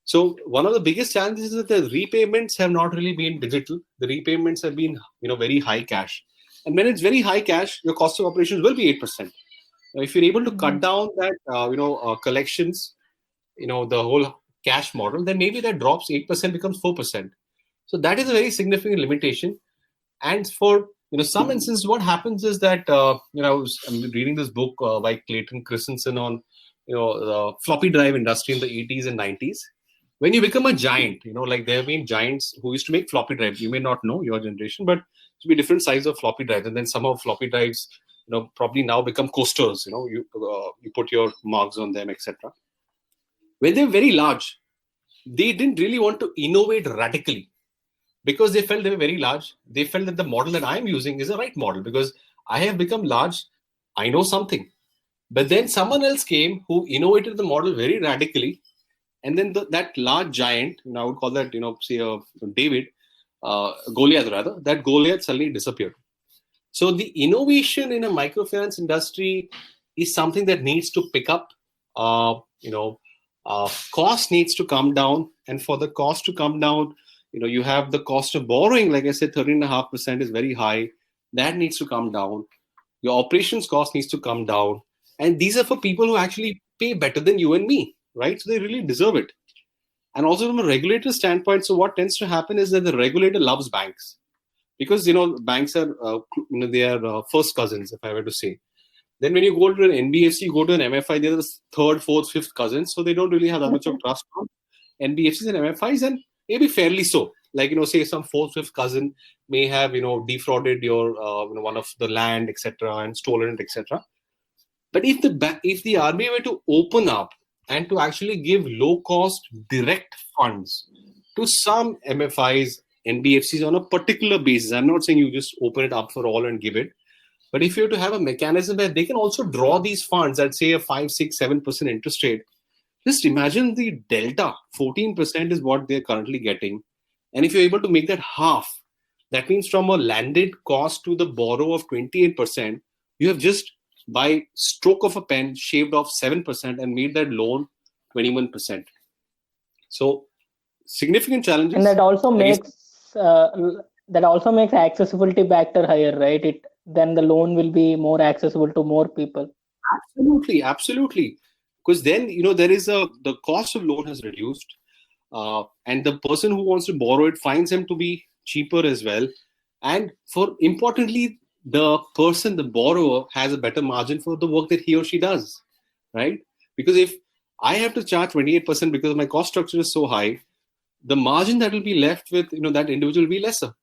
So one of the biggest challenges is that the repayments have not really been digital. The repayments have been very high cash, and when it's very high cash, your cost of operations will be 8%. Now, if you're able to cut down that collections, the whole cash model, then maybe that drops 8%, becomes 4%. So that is a very significant limitation. And for some instances, what happens is that I'm reading this book by Clayton Christensen on the floppy drive industry in the 80s and 90s. When you become a giant, like there have been giants who used to make floppy drives. You may not know your generation, but to be different size of floppy drives, and then somehow floppy drives, probably now become coasters. You put your marks on them, etc. When they're very large, they didn't really want to innovate radically because they felt they were very large. They felt that the model that I'm using is the right model because I have become large. I know something. But then someone else came who innovated the model very radically. And then that large giant, I would call that, say David, Goliath rather, that Goliath suddenly disappeared. So the innovation in a microfinance industry is something that needs to pick up. Cost needs to come down, and for the cost to come down, you have the cost of borrowing. Like I said, 13.5% is very high. That needs to come down. Your operations cost needs to come down, and these are for people who actually pay better than you and me, right? So they really deserve it. And also from a regulator standpoint, so what tends to happen is that the regulator loves banks because banks are they are first cousins, if I were to say. Then when you go to an NBFC, you go to an MFI, they're the third, fourth, fifth cousins, so they don't really have that much of trust on NBFCs and MFIs, and maybe fairly so. Like say some fourth, fifth cousin may have defrauded your one of the land, etc., and stolen it, etc. But if the RBI were to open up and to actually give low cost direct funds to some MFIs, NBFCs on a particular basis, I'm not saying you just open it up for all and give it. But if you have to have a mechanism where they can also draw these funds at say a 5, 6, 7% interest rate, just imagine the delta. 14% is what they're currently getting. And if you're able to make that half, that means from a landed cost to the borrow of 28%, you have just by stroke of a pen shaved off 7% and made that loan 21%. So significant challenges. And that also makes accessibility factor higher, right? Then the loan will be more accessible to more people. Absolutely. Because then there is the cost of loan has reduced, and the person who wants to borrow it finds them to be cheaper as well. And importantly, the borrower has a better margin for the work that he or she does, right? Because if I have to charge 28% because my cost structure is so high, the margin that will be left with that individual will be lesser.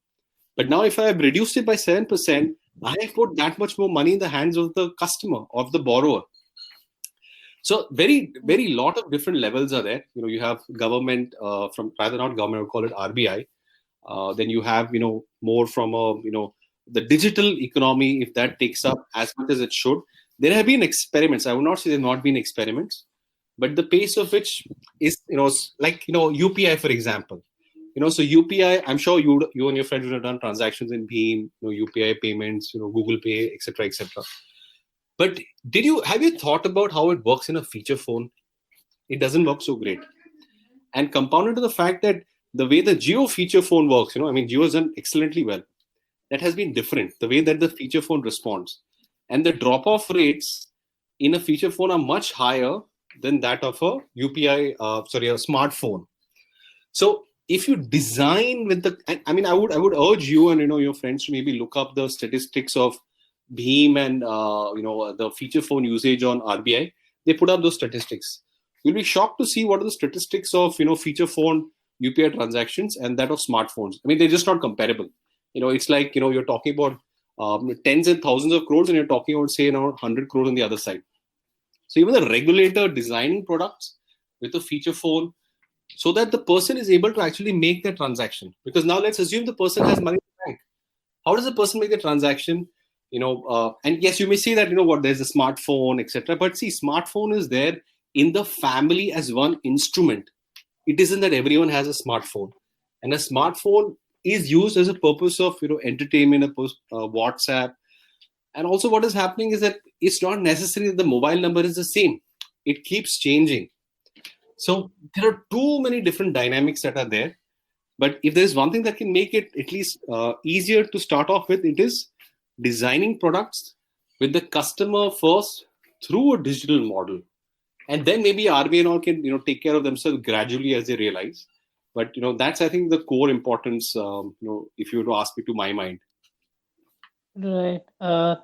But now if I have reduced it by 7%, I have put that much more money in the hands of the customer, of the borrower. So very, very lot of different levels are there. You have government from rather not government, I would call it RBI. Then you have more from the digital economy, if that takes up as much as it should. There have been experiments. I would not say there have not been experiments, but the pace of which is like UPI, for example. So UPI, I'm sure you and your friends would have done transactions in Bheem, UPI payments, Google Pay, etc., etc. But have you thought about how it works in a feature phone? It doesn't work so great. And compounded to the fact that the way the Jio feature phone works, Jio has done excellently well. That has been different, the way that the feature phone responds. And the drop-off rates in a feature phone are much higher than that of a UPI, a smartphone. So if you design with I would urge you and your friends to maybe look up the statistics of Bheem and the feature phone usage on RBI. They put up those statistics. You'll be shocked to see what are the statistics of feature phone UPI transactions and that of smartphones. They're just not comparable. It's like you're talking about tens and thousands of crores, and you're talking about say 100 crores on the other side. So even the regulator designing products with a feature phone so that the person is able to actually make that transaction. Because now let's assume the person has money in the bank. How does the person make the transaction? And yes, you may say that there's a smartphone, etc. But see, smartphone is there in the family as one instrument. It isn't that everyone has a smartphone, and a smartphone is used as a purpose of entertainment, WhatsApp. And also what is happening is that it's not necessary that the mobile number is the same. It keeps changing. So there are too many different dynamics that are there. But if there's one thing that can make it at least easier to start off with, it is designing products with the customer first through a digital model. And then maybe RBI and all can take care of themselves gradually as they realize. But that's, I think, the core importance, if you were to ask me, to my mind. Right.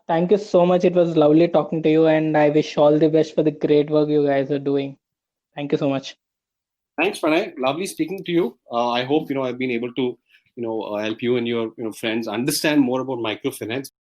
Thank you so much. It was lovely talking to you, and I wish all the best for the great work you guys are doing. Thank you so much. Thanks, Pranay. Lovely speaking to you. I hope I've been able to help you and your friends understand more about microfinance.